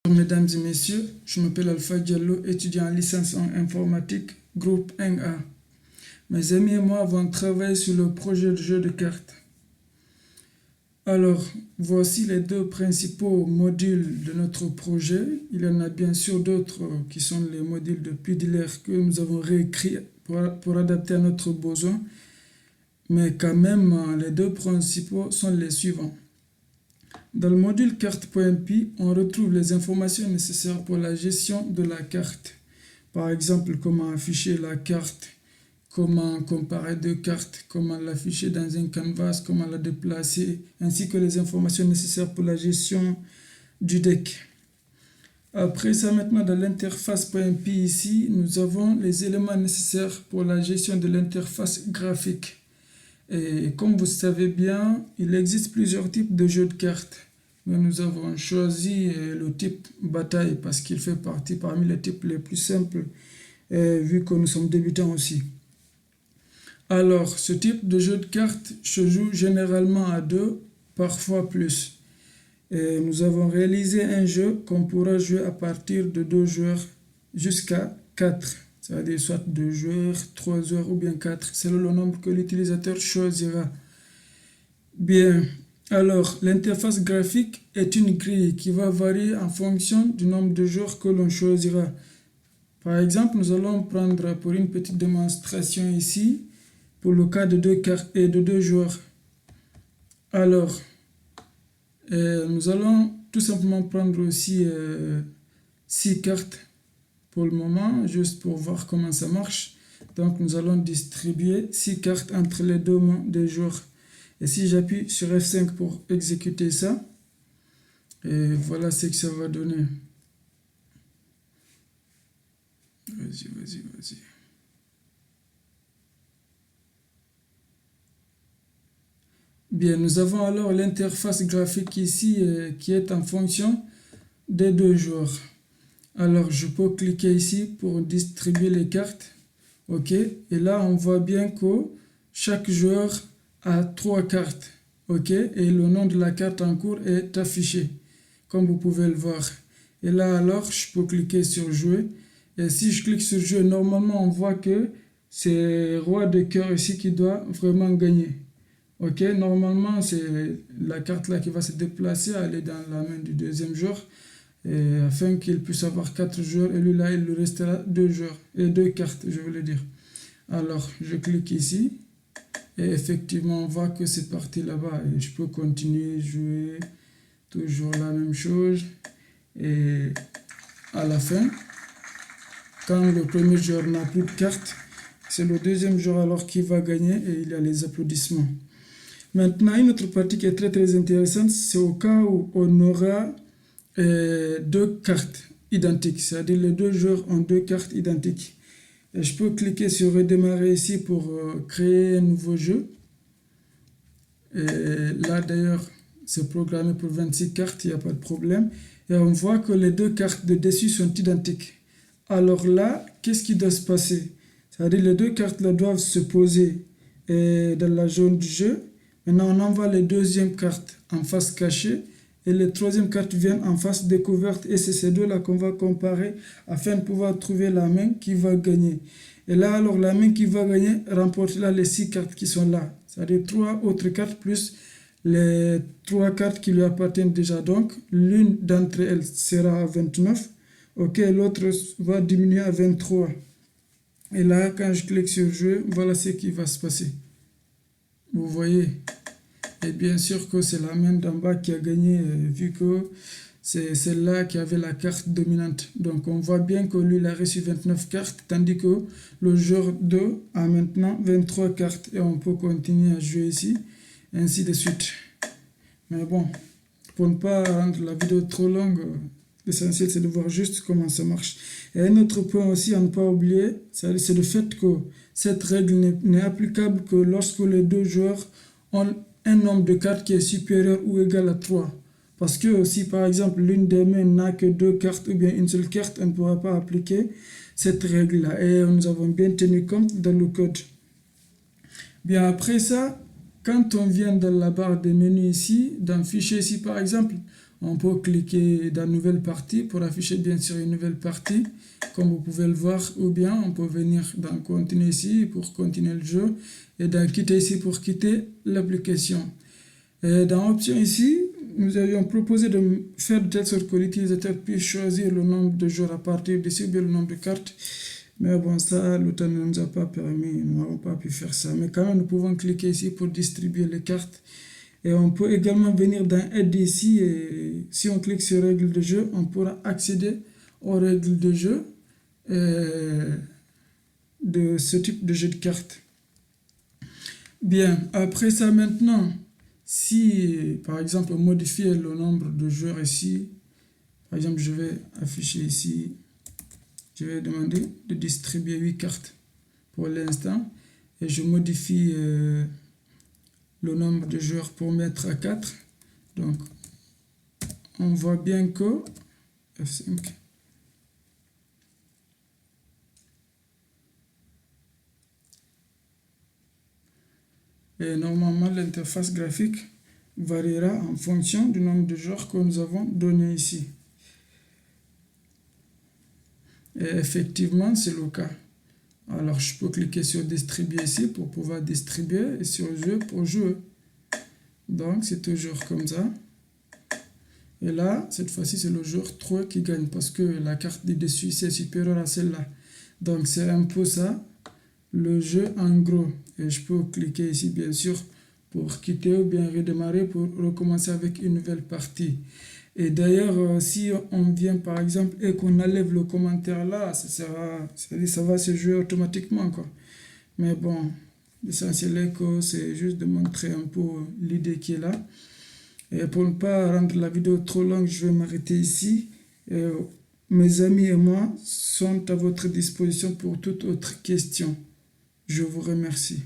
Bonjour mesdames et messieurs, je m'appelle Alpha Diallo, étudiant en licence en informatique, groupe 1A. Mes amis et moi avons travaillé sur le projet de jeu de cartes. Alors, voici les deux principaux modules de notre projet. Il y en a bien sûr d'autres qui sont les modules de Pudler que nous avons réécrits pour adapter à notre besoin. Mais quand même, les deux principaux sont les suivants. Dans le module carte.py, on retrouve les informations nécessaires pour la gestion de la carte. Par exemple, comment afficher la carte, comment comparer deux cartes, comment l'afficher dans un canvas, comment la déplacer, ainsi que les informations nécessaires pour la gestion du deck. Après ça, maintenant, dans l'interface.py ici, nous avons les éléments nécessaires pour la gestion de l'interface graphique. Et comme vous savez bien, il existe plusieurs types de jeux de cartes. Mais nous avons choisi le type bataille parce qu'il fait partie parmi les types les plus simples, vu que nous sommes débutants aussi. Alors, ce type de jeu de cartes se joue généralement à 2, parfois plus. Et nous avons réalisé un jeu qu'on pourra jouer à partir de 2 joueurs jusqu'à 4. C'est-à-dire soit 2 joueurs, 3 joueurs ou bien 4, selon le nombre que l'utilisateur choisira. Bien, alors l'interface graphique est une grille qui va varier en fonction du nombre de joueurs que l'on choisira. Par exemple, nous allons prendre pour une petite démonstration ici, pour le cas de 2 cartes et de 2 joueurs. Alors, nous allons tout simplement prendre aussi 6 cartes pour le moment, juste pour voir comment ça marche. Donc nous allons distribuer 6 cartes entre les deux mains des joueurs. Et si j'appuie sur F5 pour exécuter ça, et voilà ce que ça va donner. Vas-y. Bien, nous avons alors l'interface graphique ici qui est en fonction des 2 joueurs. Alors, je peux cliquer ici pour distribuer les cartes. OK. Et là, on voit bien que chaque joueur a 3 cartes. OK. Et le nom de la carte en cours est affiché, comme vous pouvez le voir. Et là, alors, je peux cliquer sur jouer. Et si je clique sur jouer, normalement, on voit que c'est roi de cœur ici qui doit vraiment gagner. OK. Normalement, c'est la carte là qui va se déplacer, aller dans la main du deuxième joueur. Et afin qu'il puisse avoir 4 joueurs, et lui là, il lui restera 2 joueurs, et 2 cartes, je voulais dire. Alors, je clique ici, et effectivement, on voit que c'est parti là-bas, et je peux continuer, jouer, toujours la même chose, et à la fin, quand le premier joueur n'a plus de cartes, c'est le deuxième joueur alors qui va gagner, et il y a les applaudissements. Maintenant, une autre partie qui est très intéressante, c'est au cas où on aura 2 cartes identiques, c'est-à-dire les 2 joueurs ont 2 cartes identiques. Et je peux cliquer sur redémarrer ici pour créer un nouveau jeu. Et là d'ailleurs, c'est programmé pour 26 cartes, il n'y a pas de problème. Et on voit que les 2 cartes de dessus sont identiques. Alors là, qu'est-ce qui doit se passer? C'est-à-dire les 2 cartes là doivent se poser dans la zone du jeu. Maintenant, on envoie les deuxièmes cartes en face cachée. Et les troisièmes cartes viennent en face découverte. Et c'est ces deux-là qu'on va comparer afin de pouvoir trouver la main qui va gagner. Et là, alors, la main qui va gagner remportera les 6 cartes qui sont là. C'est-à-dire 3 autres cartes plus les 3 cartes qui lui appartiennent déjà. Donc, l'une d'entre elles sera à 29. OK, l'autre va diminuer à 23. Et là, quand je clique sur jeu, voilà ce qui va se passer. Vous voyez? Et bien sûr que c'est la main d'en bas qui a gagné, vu que c'est celle-là qui avait la carte dominante. Donc on voit bien que lui, il a reçu 29 cartes, tandis que le joueur 2 a maintenant 23 cartes. Et on peut continuer à jouer ici, ainsi de suite. Mais bon, pour ne pas rendre la vidéo trop longue, l'essentiel c'est de voir juste comment ça marche. Et un autre point aussi à ne pas oublier, c'est le fait que cette règle n'est applicable que lorsque les 2 joueurs ont un nombre de cartes qui est supérieur ou égal à 3. Parce que si par exemple l'une des mains n'a que 2 cartes ou bien une seule carte, on ne pourra pas appliquer cette règle-là. Et nous avons bien tenu compte dans le code. Bien après ça, quand on vient dans la barre des menus ici, dans fichier ici par exemple, On peut cliquer dans nouvelle partie pour afficher bien sûr une nouvelle partie, comme vous pouvez le voir, ou bien on peut venir dans continuer ici pour continuer le jeu et dans quitter ici pour quitter l'application. Dans option ici, nous avions proposé de faire de telle sorte que l'utilisateur puisse choisir le nombre de joueurs à partir d'ici ou bien le nombre de cartes. Mais bon, ça, le temps ne nous a pas permis, nous n'avons pas pu faire ça. Mais quand même, nous pouvons cliquer ici pour distribuer les cartes. Et on peut également venir dans Aide ici et si on clique sur Règles de jeu, on pourra accéder aux règles de jeu de ce type de jeu de cartes. Bien, après ça maintenant, si par exemple on modifie le nombre de joueurs ici, par exemple je vais afficher ici, je vais demander de distribuer 8 cartes pour l'instant et je modifie le nombre de joueurs pour mettre à 4. Donc, on voit bien que F5. Et normalement, l'interface graphique variera en fonction du nombre de joueurs que nous avons donné ici. Et effectivement, c'est le cas. Alors, je peux cliquer sur distribuer ici pour pouvoir distribuer et sur jeu pour jouer. Donc, c'est toujours comme ça. Et là, cette fois-ci, c'est le joueur 3 qui gagne parce que la carte du dessus c'est supérieure à celle-là. Donc, c'est un peu ça, le jeu en gros. Et je peux cliquer ici, bien sûr, pour quitter ou bien redémarrer pour recommencer avec une nouvelle partie. Et d'ailleurs, si on vient par exemple et qu'on enlève le commentaire là, ça va se jouer automatiquement, quoi. Mais bon, l'essentiel est que c'est juste de montrer un peu l'idée qui est là. Et pour ne pas rendre la vidéo trop longue, je vais m'arrêter ici. Et mes amis et moi sont à votre disposition pour toute autre question. Je vous remercie.